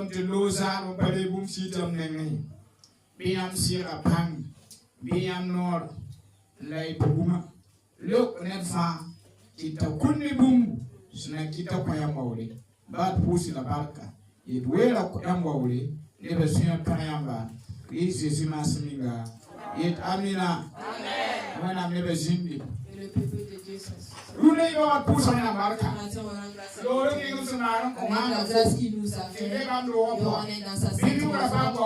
te loza on pare bum sitam nengi biam sira pang biam nor lay buma lok ne fa kita kunni bum sna kita ko yamawle ba pusi la barka e duela ko yamawle ne be sunya parayamba Jésus masminga et amina amen wana ne be zindi le peuple de Dieu Rune yo pusa na barka. Yo avec la grâce qu'il nous a fait, et on est dans sa sainte maison,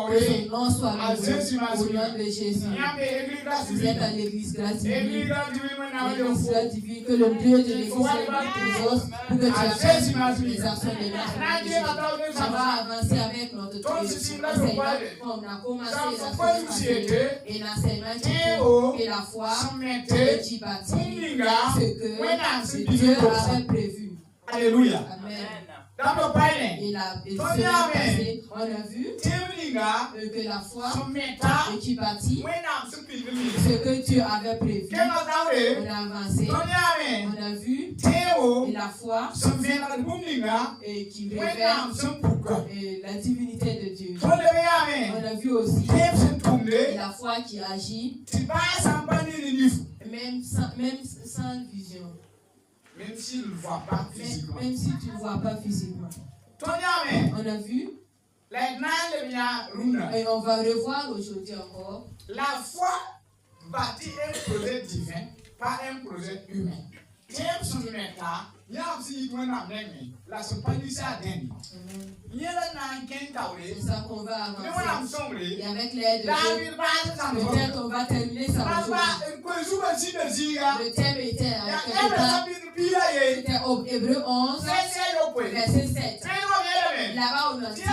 que son nom soit loué au nom de Jésus. Vous êtes à l'église grâce divine, que le Dieu de l'église tes os, pour que tu apprennes les actions de Jésus. On va avancer avec notre enseignement, on a commencé et l'enseignement et la foi et qui bâtit ce que Dieu avait prévu. Alléluia. Amen. Et on a vu que la foi qui bâtit ce que Dieu avait prévu. On a avancé. On a vu et la foi qui révèle la divinité de Dieu. On a vu aussi la foi qui agit même sans vision. Même s'il ne voit pas physiquement. Même si tu ne vois pas physiquement. On a vu. Et on va revoir aujourd'hui encore. La foi bâtit un projet divin, pas un projet humain. C'est ça qu'on va avancer. Et avec l'aide de Dieu, peut-être on va terminer ça aujourd'hui. Le thème était Hébreux 11, verset 7. Là-bas, on a dit que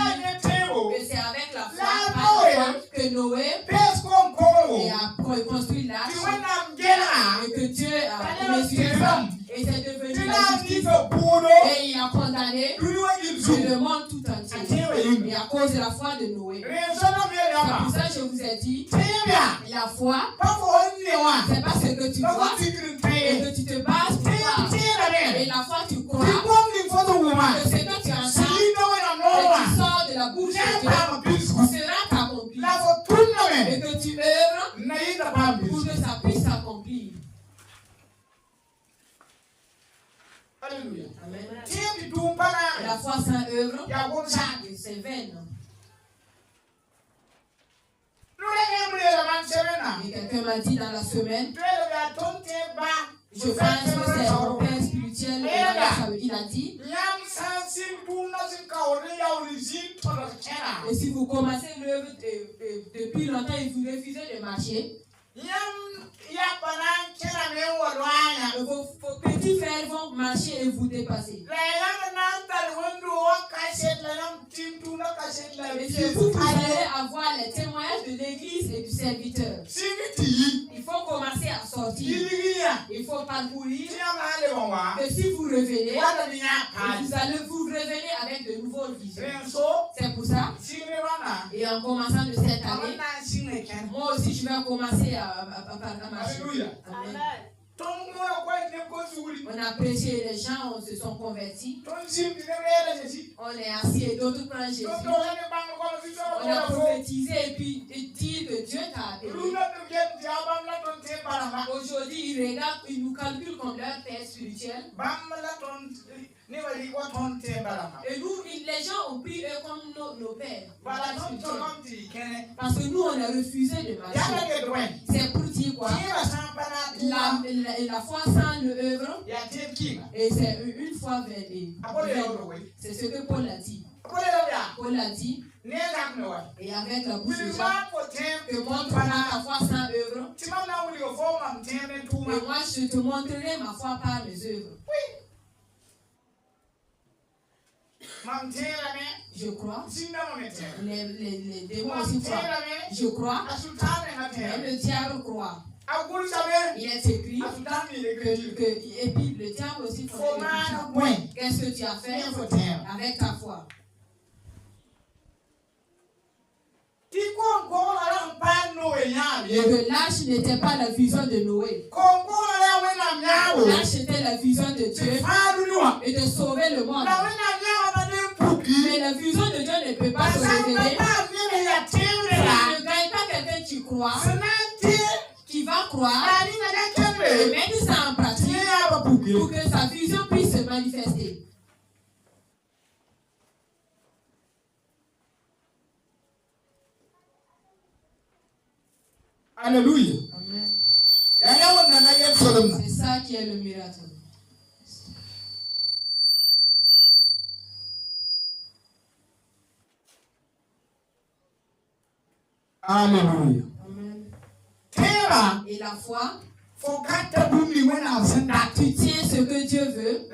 c'est avec la foi que Noé a construit l'arche et que Dieu a mesuré ça. Et c'est devenu la justice. Et il a condamné le monde tout entier. Et à cause de la foi de Noé. C'est pour ça que je vous ai dit, la foi, c'est pas ce que tu vois et que tu te bases pour voir. Et la foi, tu crois que ce que tu entends et qui sort de la bouche de Dieu sera accompli. Et que tu œuvres pour que ça puisse s'accomplir. Alléluia. Amen. La foi sans œuvre, c'est vaine. Et quelqu'un m'a dit dans la semaine, je pense que c'est mon père spirituel, il a dit, et si vous commencez l'œuvre depuis longtemps et vous refusez de marcher, vos petits frères vont marcher et vous dépasser. Et si vous allez avoir les témoignages de l'église et du serviteur, il faut commencer à sortir. Il faut parcourir. Et si vous revenez, vous allez vous revenir avec de nouveaux visions. C'est pour ça. Et en commençant de cette année, moi aussi je vais commencer à marcher. Amen. On a prêché, les gens se sont convertis. On est assis et d'autres prennent Jésus. On a prophétisé et puis dit que Dieu t'a appelé. Aujourd'hui, ils regardent, ils nous calculent comme leur père spirituel. Et nous, les gens ont pris eux comme nos pères. Parce que nous, on a refusé de marcher. C'est pour dire quoi? La foi sans l'œuvre, et c'est une foi vaine. C'est ce que Paul a dit. Paul a dit, et avec la bouche de Jean, que montre-moi ta foi sans œuvre, et moi je te montrerai ma foi par mes œuvres. Je crois. Les démons aussi croient. Je crois. Et le diable croit. Il est écrit et puis le diable aussi croit. Qu'est-ce que tu as fait avec ta foi? Et que l'arche n'était pas la vision de Noé. L'arche était la vision de Dieu et de sauver le monde. Mais la vision de Dieu ne peut pas se révéler. Tu ne gagnes pas quelqu'un qui croit, qui va croire, et mettre ça en pratique pour que sa vision puisse se manifester. Alléluia. Amen. C'est ça qui est le miracle. Alléluia. Amen. Et la foi, tu tiens ce que Dieu veut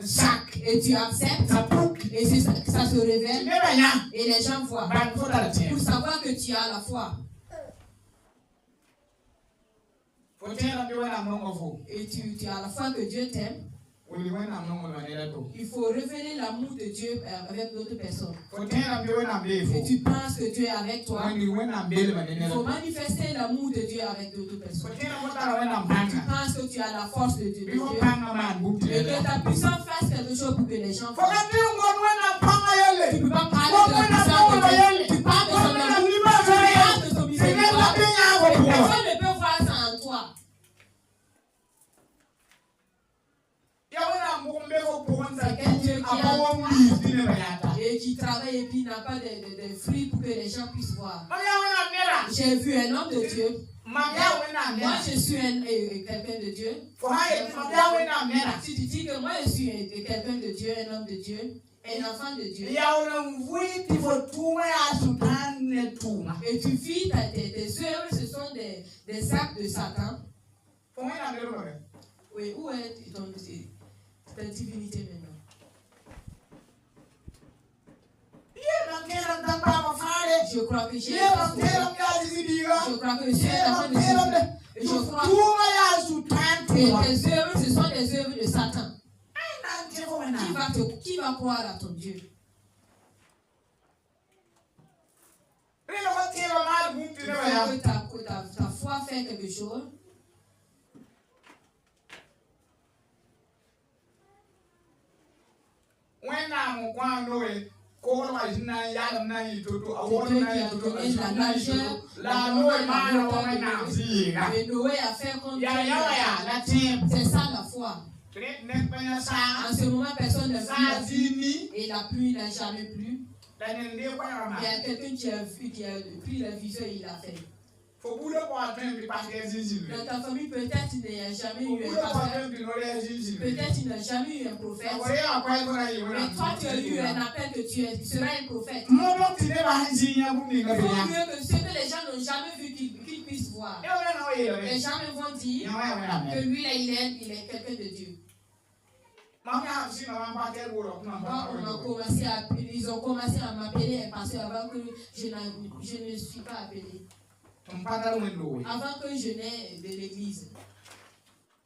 et tu acceptes et ça se révèle et les gens voient pour savoir que tu as la foi. Et tu as la foi que Dieu t'aime. Il faut révéler l'amour de Dieu avec d'autres personnes. Et tu penses que Dieu est avec toi. Il faut manifester l'amour de Dieu avec d'autres personnes. Tu penses que tu as la force de Dieu. Et que ta puissance fasse quelque chose pour que les gens fassent. Tu ne peux pas parler de la puissance de Dieu. Tu parles de son amour. Tu parles de son miséricorde. Personne ne peut voir ça en toi. C'est quel Dieu qui a et qui travaille et puis n'a pas de fruits pour que les gens puissent voir. J'ai vu un homme de Dieu. Moi, je suis quelqu'un de Dieu. Si tu dis que moi, je suis quelqu'un de Dieu, un homme de Dieu, un enfant de Dieu. Et tu vis tes œuvres, ce sont des actes de Satan. Oui, où est ta divinité maintenant? Je crois que j'ai. Je crois que Dieu est en train de se. Je crois que tes œuvres, ce sont des œuvres de Satan. Qui va croire à ton Dieu? Il faut que ta foi fait quelque chose. Noé a fait comme c'est ça la foi. En ce moment, personne ne prie et la pluie n'a jamais plu. Il y a quelqu'un qui a pris la vision et il a fait. Dans ta famille, peut-être il n'y a jamais eu un pasteur. Peut-être il n'y a jamais eu un prophète. Mais toi, tu as eu un appel que tu seras un prophète. Il vaut mieux que ce que les gens n'ont jamais vu qu'ils puissent voir. Les gens vont dire que lui, là, il est quelqu'un de Dieu. Ils ont commencé à m'appeler un pasteur avant que je ne suis pas appelé. Avant que je n'aie de l'église.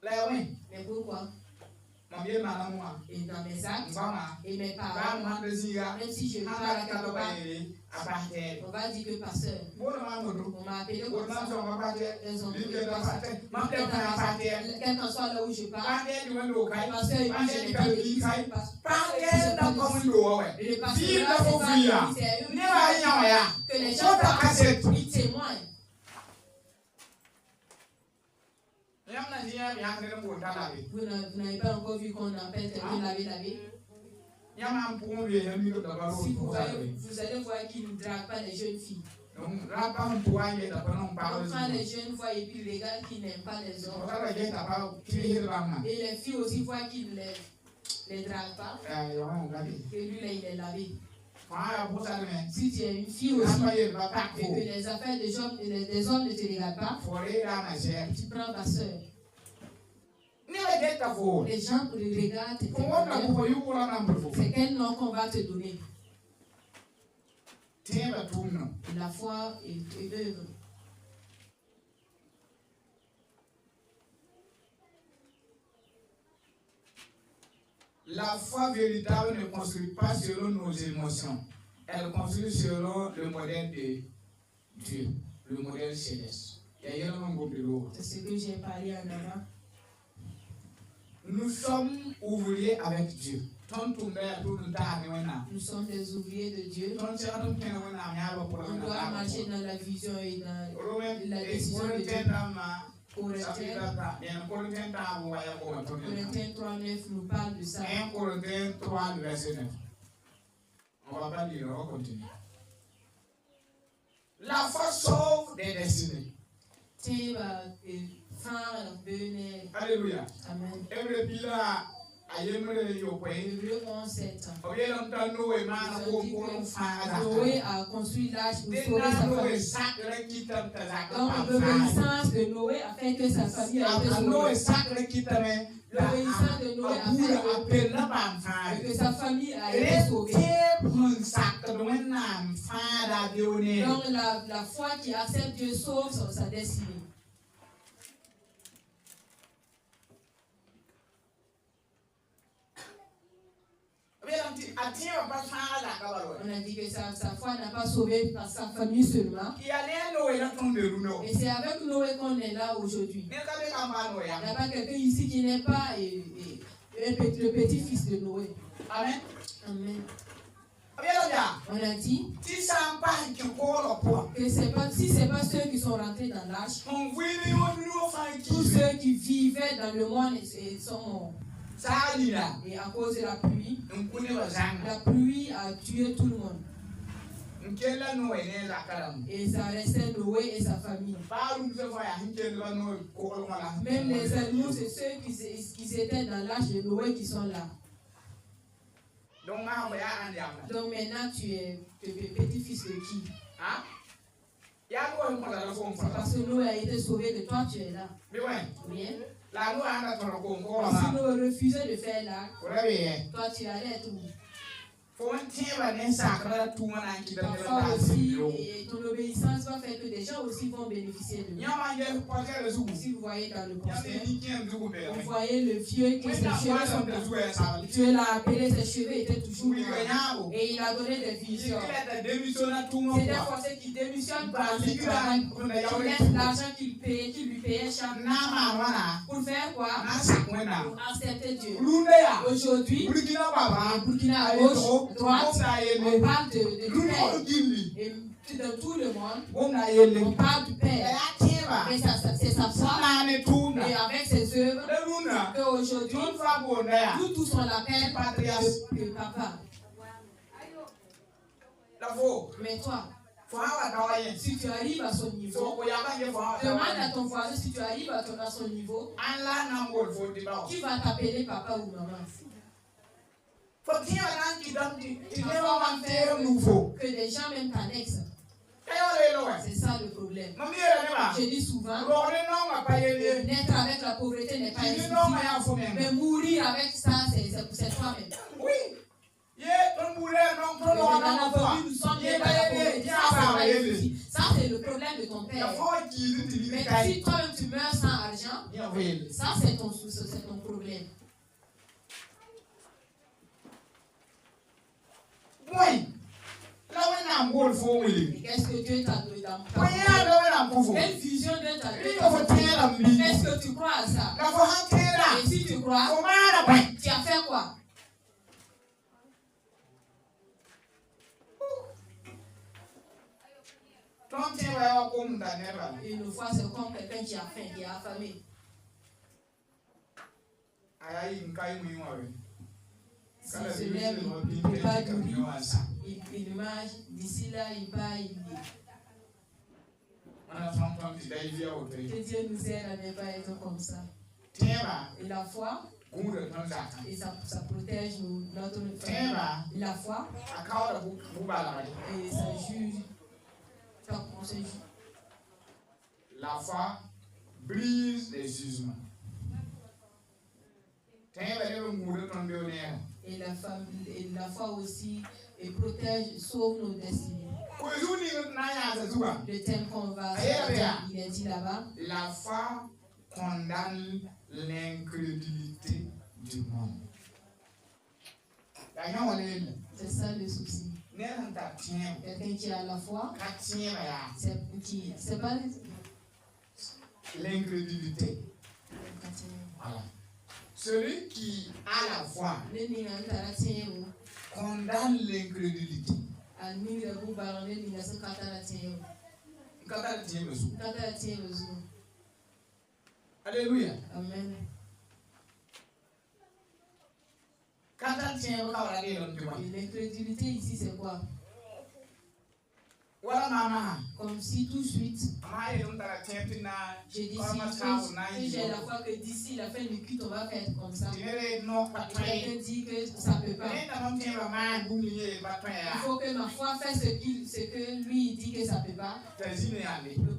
Mais pourquoi? Et dans mes actes et mes paroles, même si je parle à quelque part, on va dire que pasteur. On m'a appelé comme ça. Ils ont dit quel qu'en soit là où je parle, pasteur, et puis je n'ai pas d'église. Et le pasteur là, c'est eux que les gens parlent, ils témoignent. Vous n'avez pas encore vu qu'on appelle quelqu'un laver. Si vous allez voir qu'il ne drague pas les jeunes filles. On prend les jeunes voient et puis les gars qui n'aiment pas les hommes. Et les filles aussi voient qu'il ne les drague pas. Et lui là il est lavé. Si tu es une fille aussi et que les affaires des hommes ne te regardent pas, tu prends ta soeur. Les gens te regardent. C'est quel nom qu'on va te donner? La foi et l'œuvre. La foi véritable ne construit pas selon nos émotions. Elle construit selon le modèle de Dieu, le modèle céleste. C'est ce que j'ai parlé en avant. Nous sommes ouvriers avec Dieu. Nous sommes des ouvriers de Dieu. On doit marcher dans la vision et dans la décision de Dieu. Corinthiens 3:9 nous parle de ça. 1 Corinthiens 3, verset 9. On ne va pas lire, on va continuer. La foi sauve des destinées. Alléluia. Amen. Hébreux 11:7. Noé a construit l'arche pour sauver sa famille. Donc l'obéissance de Noé a fait que sa famille a été sauvée. L'obéissance de Noé a fait que sa famille a été sauvée. Donc la foi qui accepte Dieu sauve sa destinée. On a dit que sa foi n'a pas sauvé par sa famille seulement. Et c'est avec Noé qu'on est là aujourd'hui. Il n'y a pas quelqu'un ici qui n'est pas le petit-fils de Noé. Amen. Amen. On a dit que si ce n'est pas ceux qui sont rentrés dans l'arche, tous ceux qui vivaient dans le monde sont morts. Et à cause de la pluie a tué tout le monde. Et ça restait Noé et sa famille. Même les animaux, c'est ceux qui étaient dans l'arche de Noé qui sont là. Donc maintenant tu es petit-fils de qui? C'est parce que Noé a été sauvé que toi tu es là. Oui. Si nous refusons de faire là, toi tu allais être où? Parfois aussi, et ton obéissance va faire que des gens aussi vont bénéficier de nous. Si vous voyez dans le poster, vous voyez le vieux qui ses cheveux sont blancs. Dieu l'a appelé, ses cheveux étaient toujours blancs. Et il a donné des visions. C'est des Français qui démissionnent par le travail, qui laissent l'argent qu'il lui payait chaque mois. Pour faire quoi? Pour accepter Dieu. Aujourd'hui, Burkina à gauche, droite, on parle de Père. Et dans tout le monde, on parle du Père. Mais c'est sa foi. Et avec ses œuvres, qu'aujourd'hui, tous sont l'appel de papa. Mais toi, si tu arrives à son niveau, demande à ton voisin si tu arrives à son niveau, qui va t'appeler papa ou maman? Que les gens même t'annexent. C'est ça le problème. Je dis souvent, naître avec la pauvreté n'est pas un souci, mais mourir avec ça, c'est toi-même. Oui. Nous sommes nés dans la pauvreté. Ça, c'est le problème de ton père. Mais si toi-même tu meurs sans argent, ça, c'est ton problème. Qu'est-ce que Dieu t'a donné dans ta vie? Quelle vision Dieu t'a donné dans ta vie? Est-ce que tu crois à ça? Et si tu crois, tu as fait quoi? Une fois, c'est comme quelqu'un qui a faim, qui est affamé. S'il se lève, il ne peut pas nourrir. Il mange, d'ici là, il va, il lit. Que Dieu nous aide à ne pas être comme ça. Et la foi, et ça protège notre famille. La foi, et ça juge. On se juge. La foi brise les jugements. Et la foi aussi protège, sauve nos destinées. Le thème qu'on va il est dit là-bas. La foi condamne l'incrédulité du monde. C'est ça le souci. Quelqu'un qui a la foi, c'est pas l'incrédulité. Voilà. Celui qui a la foi condamne l'incrédulité. Alléluia. Amen. L'incrédulité ici, c'est quoi? Voilà, maman. Comme si tout de suite, j'ai décidé que j'ai la foi que d'ici la fin du culte, on va faire comme ça. Quelqu'un dit que ça ne peut pas. Il faut que ma foi fasse ce que lui dit que ça ne peut pas.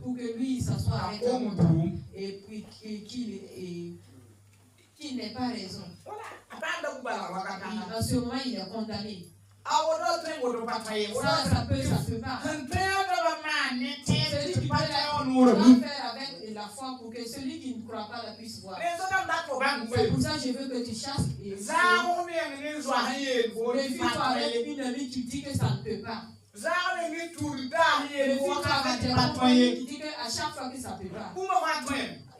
Pour que lui s'assoie avec moi. Et puis qu'il n'ait pas raison. En ce moment, il est condamné. Ça peut pas. Celui qui peut faire avec la foi pour que celui qui ne croit pas la puisse voir. C'est pour ça que je veux que tu chasses. Méfie-toi avec une amie qui dit que ça ne peut pas. Méfie-toi avec tes compagnons qui dit qu'à chaque fois que ça ne peut pas.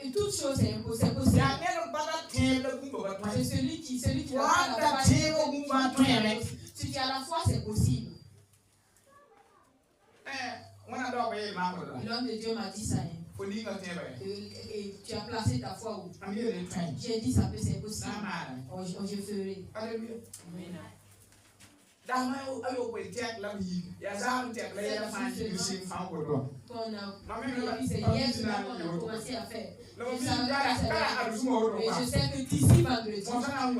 Et toute chose est impossible. C'est celui qui n'a pas la foi. Si tu as la foi, c'est possible. L'homme de Dieu m'a dit ça. Et tu as placé ta foi où? J'ai dit ça peut, c'est possible. Je ferai. Alléluia. Qu'on a commencé à faire. Et je sais que d'ici vendredi, le voisin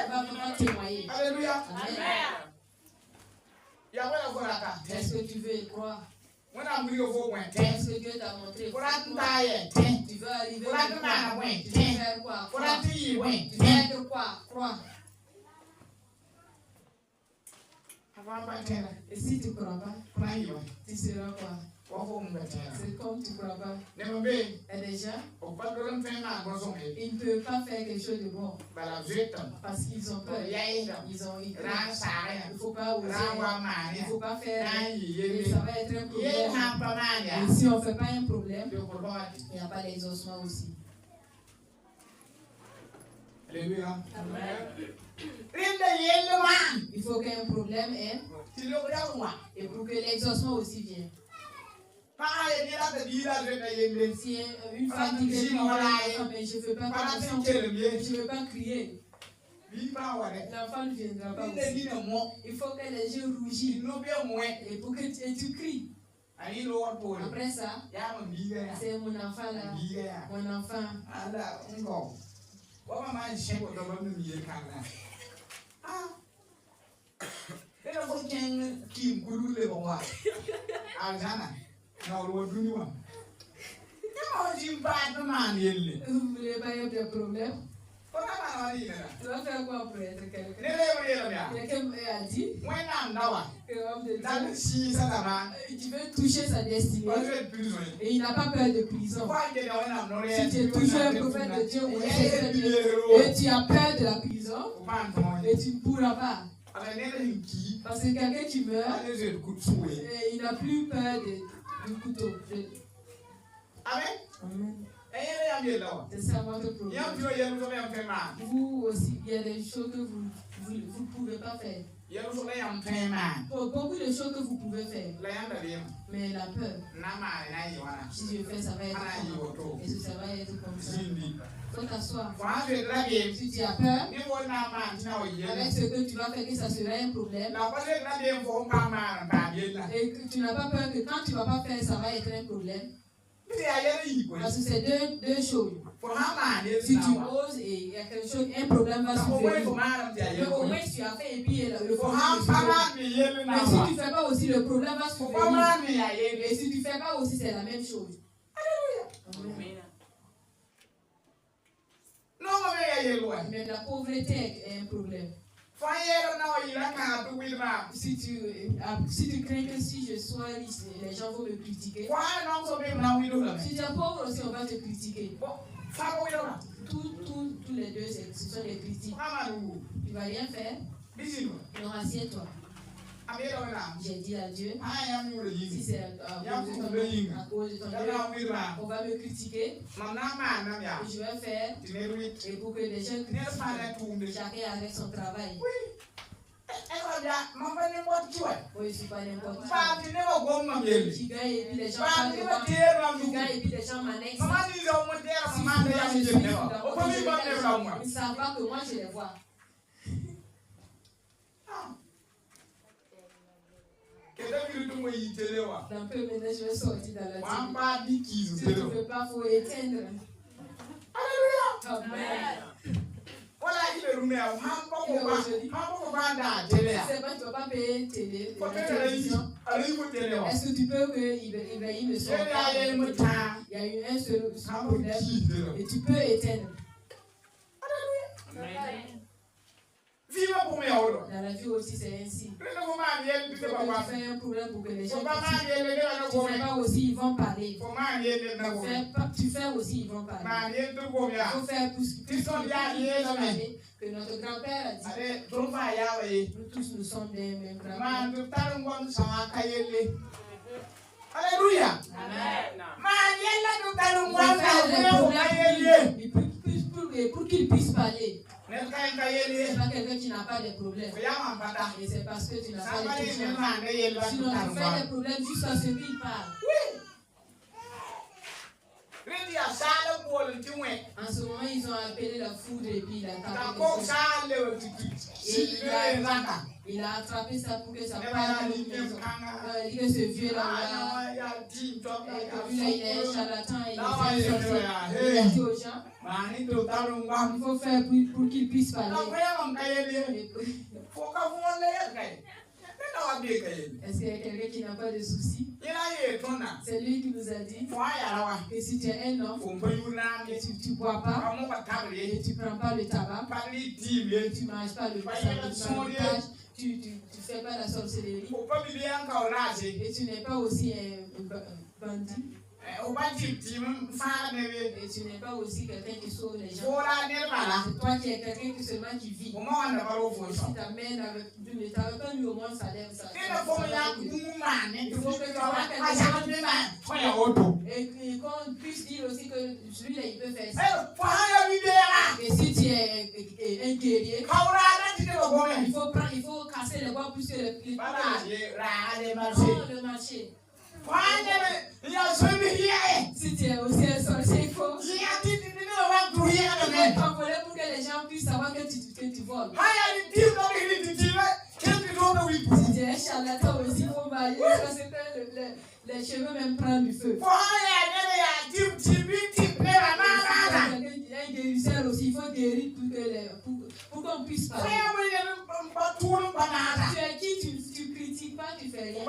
va vraiment témoigner. Alléluia. Est-ce que tu veux y croire? Est-ce que Dieu t'a montré? Tu veux arriver à quoi? Tu veux faire quoi? Tu veux être quoi? Croire. Et si tu ne crois pas, tu seras quoi? C'est comme tu ne crois pas. Et déjà, ils ne peuvent pas faire quelque chose de bon. Parce qu'ils ont peur. Ils ont eu peur. Il ne faut pas oser. Il ne faut pas faire. Et ça va être un problème. Et si on ne fait pas un problème, il n'y a pas d'exaucement aussi. Alléluia. Amen. Il faut qu'un problème ait. Et pour que l'exaucement aussi vienne. Si une femme dit que je ne veux pas faire attention, je ne veux pas crier, l'enfant ne viendra pas aussi. Il faut que les yeux rougissent et pour que tu cries. Après ça, c'est mon enfant là, mon enfant. Vous voulez pas avoir de problème? Tu vas faire quoi pour être quelqu'un? Quelqu'un a dit que l'homme de Dieu, tu veux toucher sa destinée et il n'a pas peur de prison. Si tu es toujours un prophète de Dieu et tu as peur de la prison et tu ne pourras pas. Parce que quelqu'un qui meurt, il n'a plus peur du couteau. Amen. C'est ça votre problème. Vous aussi, il y a des choses que vous ne pouvez pas faire. Beaucoup de choses que vous pouvez faire. Mais la peur, si je fais, ça va être comme ça. Et ça va être comme ça. Faut t'asseoir. Si tu as peur, avec ce que tu vas faire, que ça sera un problème. Et que tu n'as pas peur que quand tu ne vas pas faire, ça va être un problème. Parce que c'est deux choses. Si tu oses et il y a quelque chose, un problème va survenir. Au moins tu as fait et puis le problème. Mais si tu ne fais pas aussi, le problème va survenir. Et si tu ne fais pas aussi, c'est la même chose. Alléluia. Même la pauvreté est un problème. Si tu crains que si je sois riche, les gens vont me critiquer. Si tu es pauvre aussi, on va te critiquer. Tous les deux, ce sont des critiques. Tu ne vas rien faire. Non, assieds-toi. J'ai dit à Dieu, si c'est à cause de ton Dieu, on va me critiquer. Je vais faire et pour que les gens critiquent chacun avec son travail. Oui, je ne suis pas n'importe qui. Tu gagnes et puis les gens parlent de moi. Tu gagnes et puis les gens m'annexent. Ils ne savent pas que moi je les vois. D'un peu maintenant je vais sortir dans la télé. Si tu ne veux pas, il faut éteindre. Amen. Voilà, il est roumé. C'est pas, tu ne vas pas payer une télé. Est-ce que tu peux que Ibrahim ne sorte pas? Il y a eu un seul problème et tu peux éteindre. Dans la vie aussi, c'est ainsi. Tu fais un problème pour que les gens critiquent. Tu ne fais pas aussi, ils vont parler. Tu fais aussi, ils vont parler. Il faut faire plus que notre grand-père a dit. Nous tous, nous sommes des mêmes grands-pères. Alléluia. Pour qu'il puisse parler. C'est pas quelqu'un qui n'a pas de problème. Et c'est parce que tu n'as pas de problème. Sinon, tu fais des problèmes jusqu'à ce qu'il parle. En ce moment, ils ont appelé la foudre et puis il a tapé. Il a attrapé ça pour que ça parle de la maison. Il dit que ce vieux-là, il est un charlatan, il a dit aux gens, il faut faire pour qu'il puisse parler. Est-ce qu'il y a quelqu'un qui n'a pas de soucis? C'est lui qui nous a dit que si tu es un homme, tu ne bois pas, et tu ne prends pas le tabac, et tu ne manges pas le sabotage, tu ne fais pas la sorcellerie, et tu n'es pas aussi un bandit. Et tu n'es pas aussi quelqu'un qui sauve les gens. C'est toi qui es quelqu'un qui seulement qui vit. Si ta mère ne t'avait pas mis au moins ça lève ça. Il faut que tu vois et qu'on puisse dire aussi que celui-là il peut faire ça. Et si tu es un guerrier, il faut casser les bois plus que le marché. Si tu es aussi un sorcier, il faut t'envoler pour que les gens puissent savoir que tu voles. Si tu es un charlatan aussi, il faut marier parce que les cheveux même prennent du feu. Un guérisseur aussi, il faut guérir pour qu'on puisse parler. Tu es qui, tu critiques pas, tu fais rien.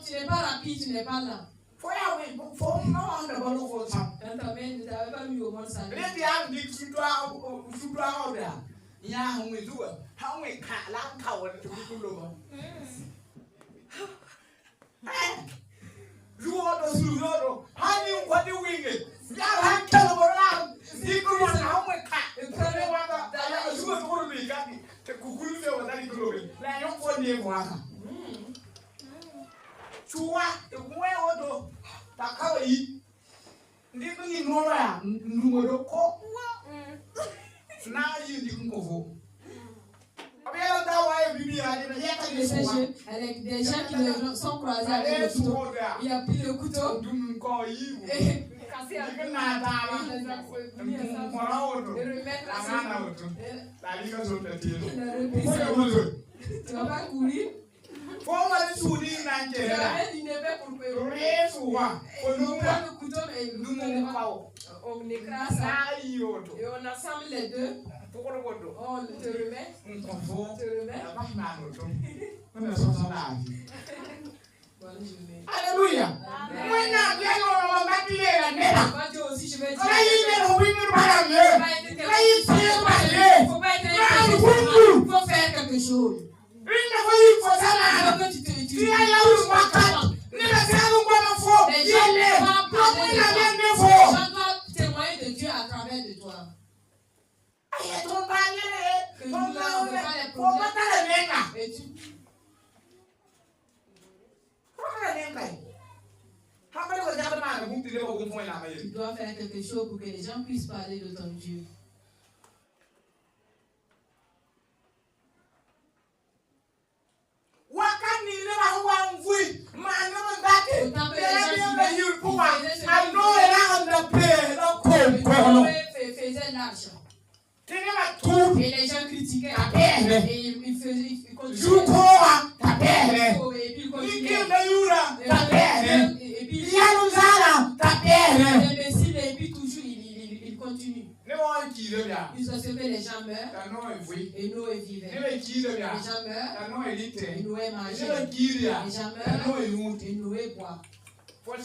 Tu n'es pas rapide, tu n'es pas là. Quand ta mère ne t'avait pas mis au monde ça. Avec des gens qui sont croisés avec le couteau. Il a pris le couteau et cassé un peu tu vas pas courir. Tu vas mettre une épée pour que on prend le couteau et on écrase ça et on assemble les deux. On te remet. Alléluia. Moi aussi je vais dire. Il faut faire quelque chose. Témoigner de Dieu à travers de toi. Que nous n'avons pas les problèmes. Tu dois faire quelque chose pour que les gens puissent parler de ton Dieu. Faisait l'argent. Et les gens critiquaient. Et ils continuaient. Et puis ils continuaient. Et puis l'imbécile, et puis toujours il continue. Jusqu'à les gens meurent. Et Noé vivait. Les gens meurent. Et Noé mangeait. Les gens meurent. Et Noé boit. Et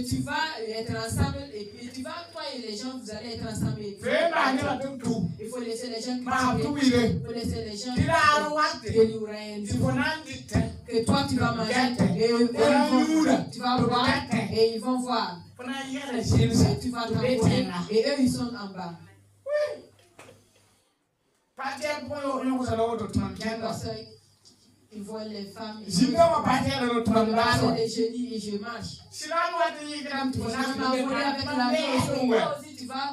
tu vas être ensemble et tu vas, toi et les gens, vous allez être ensemble. Il faut laisser les gens critiquer. Il faut laisser les gens que toi tu vas manger et tu vas boire et ils vont voir. Et tu vas t'envoyer et eux ils sont en bas. Ils voient les femmes. Je les génis et je marche. Tu vas m'envoyer avec la main aussi, tu vas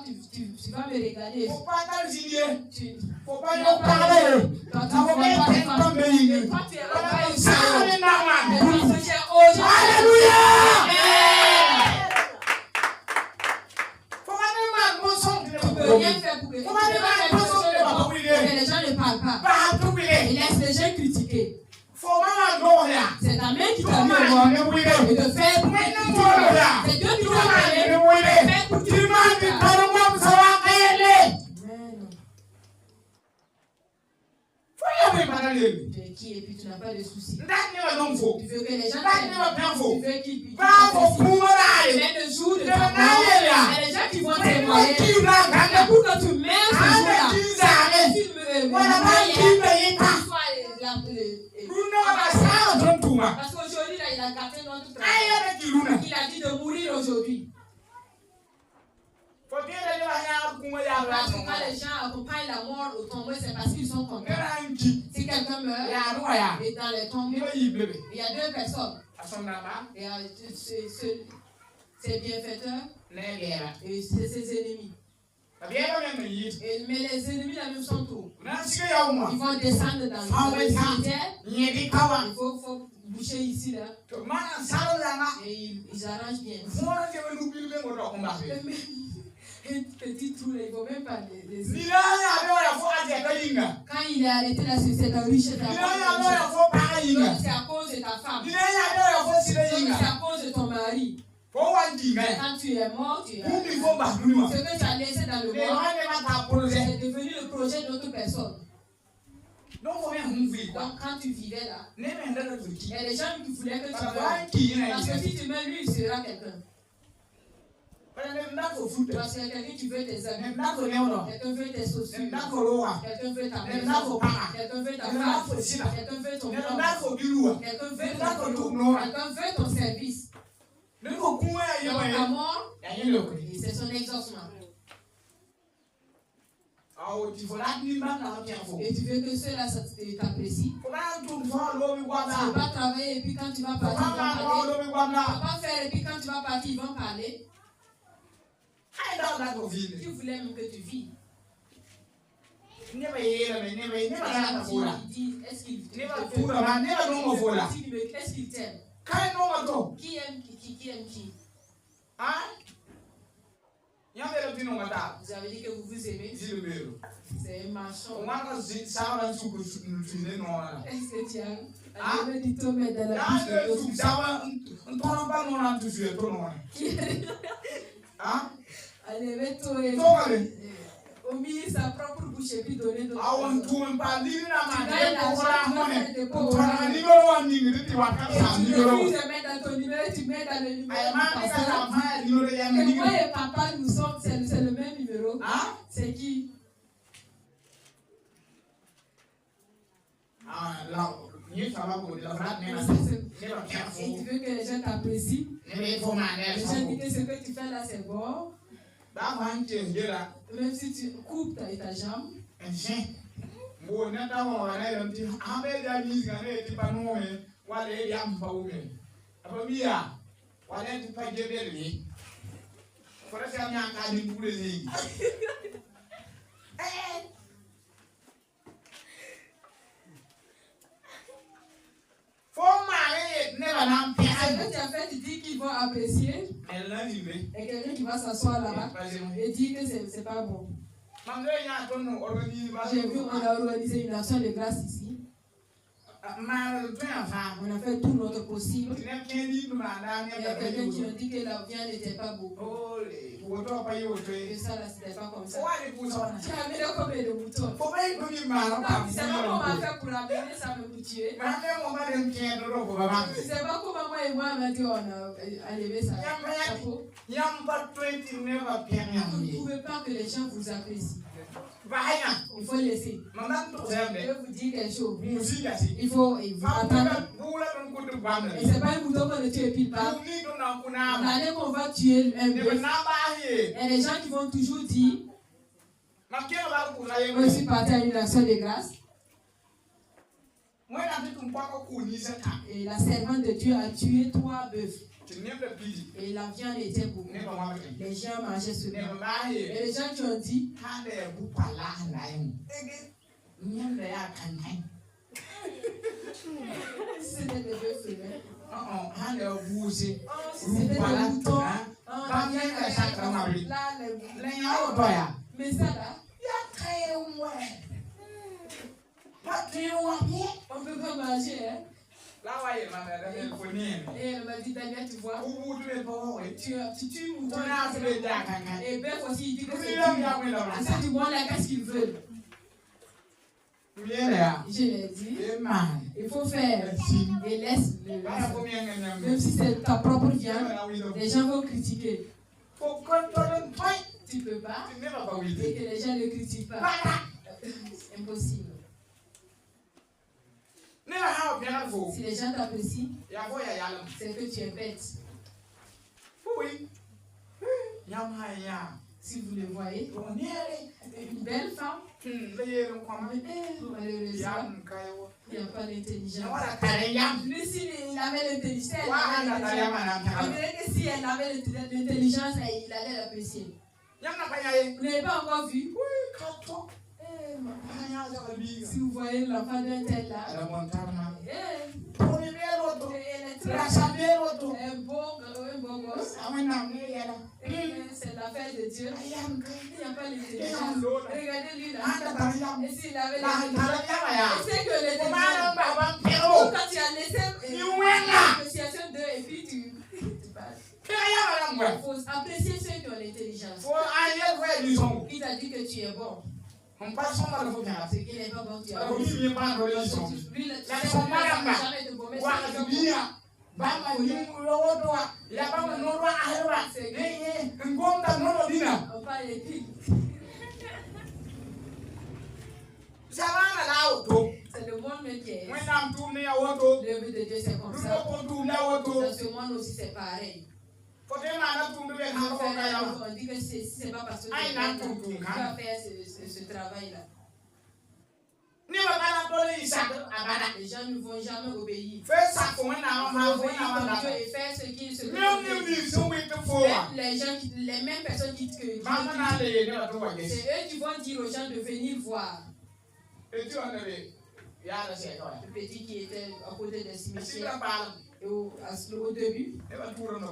me regarder. Faut pas parler. Toi, tu vois pas les femmes. Et toi, tu es Alléluia. Tu peux rien faire pour que les gens ne parlent pas. Il laisse les gens critiquer. C'est ta main qui t'a mis au monde et de faire pour que tu c'est Dieu qui t'a fait pour que tu tu es qui et puis tu n'as pas de soucis. Tu veux que les gens t'aiment. Tu veux qu'ils même le jour de ta mort, il y a des gens qui vont témoigner. Pour que tu meurs ce jour-là, parce qu'aujourd'hui, là, il a gâté notre travail. Il a dit de mourir aujourd'hui. Parce que quand les gens accompagnent la mort au tombeau, c'est parce qu'ils sont contents. Si quelqu'un meurt, et dans les tombeaux, il y a deux personnes. Il y a ses bienfaiteurs et ses ennemis. Mais les ennemis là même sont trop. Ils vont descendre dans le cimetière. Il faut boucher ici là. Et ils arrangent bien. Un petit trou là, il ne faut même pas les. Quand il est arrêté là, c'est un riche. C'est à cause de ta femme. C'est à cause de ton mari. Quand tu es mort, ce que tu as laissé dans le monde, c'est devenu le projet d'autre personne. Donc quand tu vivais là, il y a des gens qui voulaient que tu meurs. Parce que si tu meurs, lui, il sera quelqu'un. Parce que quelqu'un qui veut tes amis, quelqu'un veut tes chaussures, quelqu'un veut ta maison, quelqu'un veut ta femme, quelqu'un veut ton homme, quelqu'un veut ton service. Donc la mort, c'est son exaucement. Et tu veux que ceux-là t'apprécient. Tu ne vas pas travailler et puis quand tu vas partir, ils vont parler. Tu ne vas pas faire et puis quand tu vas partir, ils vont parler. Tu voulais même que tu vis. Est-ce qu'il t'aime? Qui aime qui? Vous avez dit que vous vous aimez. C'est un marchand. Est-ce que tu as dit ton maître dans la bouche de allez, mets-toi au milieu sa propre bouche et puis donner d'autres personnes. Tu gagnes l'argent, tu refuses de mettre dans ton numéro, tu mets dans le numéro. Et moi et papa, nous sommes, c'est le même numéro. C'est qui? Et tu veux que les gens t'apprécient? Les gens disent que ce que tu fais là, c'est bon. Même si tu coupes ta jambe, Bon, notamment, on a dit, ah, mais il y a mis, on a dit, pas non, mais, voilà, il y a un peu ou même. Après, il y a, voilà, tu peux dire, il faudrait faire un cas de tous les lignes. Ce que tu as fait, tu dis qu'ils vont apprécier. Et quelqu'un qui va s'asseoir là-bas et dit que c'est pas bon. J'ai vu, on a organisé une action de grâce ici. On a fait tout notre possible. Il y a quelqu'un qui a dit que la viande n'était pas beaucoup. Et ça, là, c'était pas comme ça. Tu as amené combien de moutons? C'est pas comment on va faire pour amener ça me tuer. C'est pas comment moi et moi, on a dit on a enlevé ça. Chapeau. Vous ne pouvez pas que les gens vous apprécient. Il faut laisser. Je vais vous dire quelque chose. Il faut attendre. Et c'est pas un mouton qu'on ne tue pile pas. L'année qu'on va tuer un bœuf. Et les gens qui vont toujours dire, moi je suis parti à une action de grâce. Et la servante de Dieu a tué 3 bœufs. Et la viande était beaucoup. Les gens mangeaient ce bien. Et les gens qui ont dit, c'était des bœufs femelles. C'était des moutons. Mais ça là, on peut pas manger, hein? Et elle m'a dit, Daniel, tu vois, tu tues mouton. Et bœuf aussi, il dit que c'est tué. C'est du bon là, qu'est-ce qu'ils veulent? Je l'ai dit, il faut faire et laisse le même si c'est ta propre viande, les gens vont critiquer. Tu peux pas et que les gens ne critiquent pas. Impossible. Si les gens t'apprécient, c'est que tu es bête. Si vous le voyez, une belle femme, malheureusement, il n'y a pas d'intelligence. Lui, s'il avait l'intelligence, on dirait que si elle avait l'intelligence, il allait l'apprécier. Vous n'avez pas encore vu? Si vous voyez l'enfant d'un tel là, un beau gosse. C'est l'affaire de Dieu. Il n'y a pas l'intelligence. Regardez-lui là. Et s'il avait l'intelligence, c'est que l'intelligence. Quand tu as laissé l'appréciation d'eux et puis tu passes. Il faut apprécier ceux qui ont l'intelligence. Il t'a dit que tu es bon. On passe son mal au final. C'est qu'il n'est pas bon. Tu as dit. Lui, jamais de bon. Mais on parle des piles. C'est le monde qui est. Le but de Dieu, c'est comme ça. Dans ce monde aussi, c'est pareil. On dit que c'est pas parce que tu vas faire ce travail-là. Les gens ne vont jamais obéir. Et faire ce qu'ils se disent. Les mêmes personnes qui c'est eux qui vont dire aux gens de venir voir. Le petit qui était à côté de cimetière. Au début,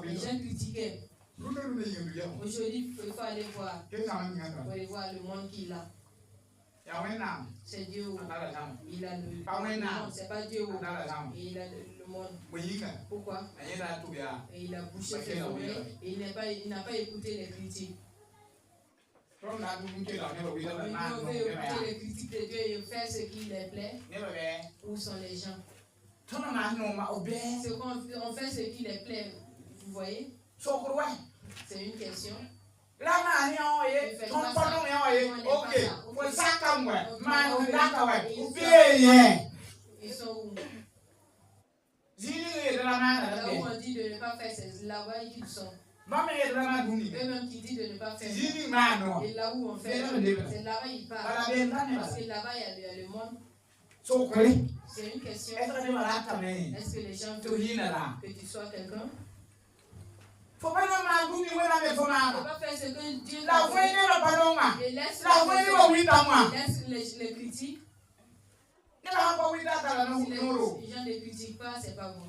les gens critiquaient. Aujourd'hui, il faut aller voir. Il faut aller voir le monde qu'il a. C'est Dieu. Il a le monde. C'est pas Dieu. Il a le monde. Pourquoi? Et il a bouché ses oreilles. Et il n'a pas écouté les critiques. On veut écouter les critiques de Dieu et faire ce qui les plaît. Où sont les gens? On fait ce qui les plaît. Vous voyez? C'est une question. Ils sont où? Là où on dit de ne pas faire, c'est là-bas qu'ils sont. Eux-mêmes qui disent de ne pas faire. Et là où on fait, c'est là-bas ils parlent. Parce que là-bas il y a le monde. C'est une question. Est-ce que les gens veulent que tu sois quelqu'un? Il ne faut pas faire ce que Dieu t'a fait. Et laisse les critiques. Si les gens ne critiquent pas, c'est pas bon.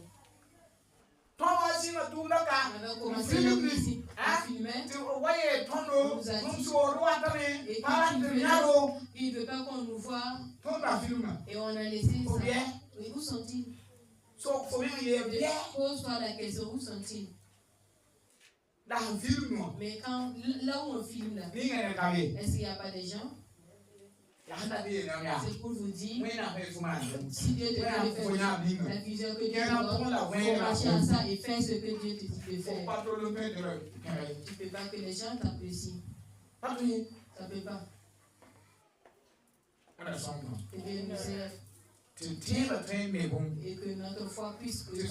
On avait commencé la musique, on filmait, on nous a dit, il ne veut pas qu'on nous voie, et on a laissé ça. Et où sont-ils? Pose-toi la question, où sont-ils? Mais quand, là où on filme, là, est-ce qu'il n'y a pas de gens? C'est pour vous dire, si Dieu te dit de faire la vision que Dieu te donne, il faut marcher à ça et faire ce que Dieu te dit de faire. Tu ne peux pas que les gens t'apprécient. Ça ne peut pas. Et Dieu nous aide. Et que notre foi puisse que si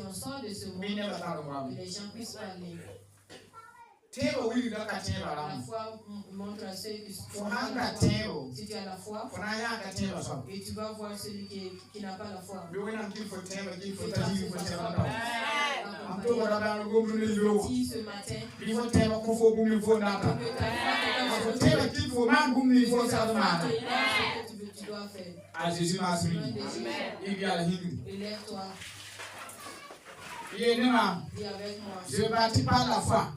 on sort de ce monde, que les gens puissent parler. La foi montre à ceux qui sont si tu as la foi, et tu vas voir celui qui n'a pas la foi. Si ce matin, tu dois faire. Jésus m'a suivi. Élève-toi. Dis avec moi. Je bâtis par la foi.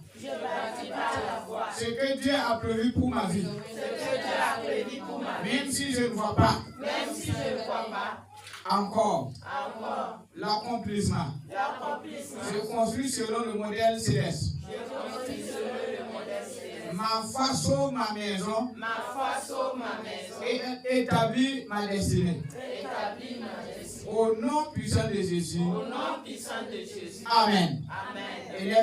Ce que Dieu a prévu pour ma vie. Même si je ne vois pas. Encore. L'accomplissement. Je construis selon le modèle céleste. Ma foi sauve ma maison. Et établit ma destinée. Au nom puissant de Jésus. Amen. Et les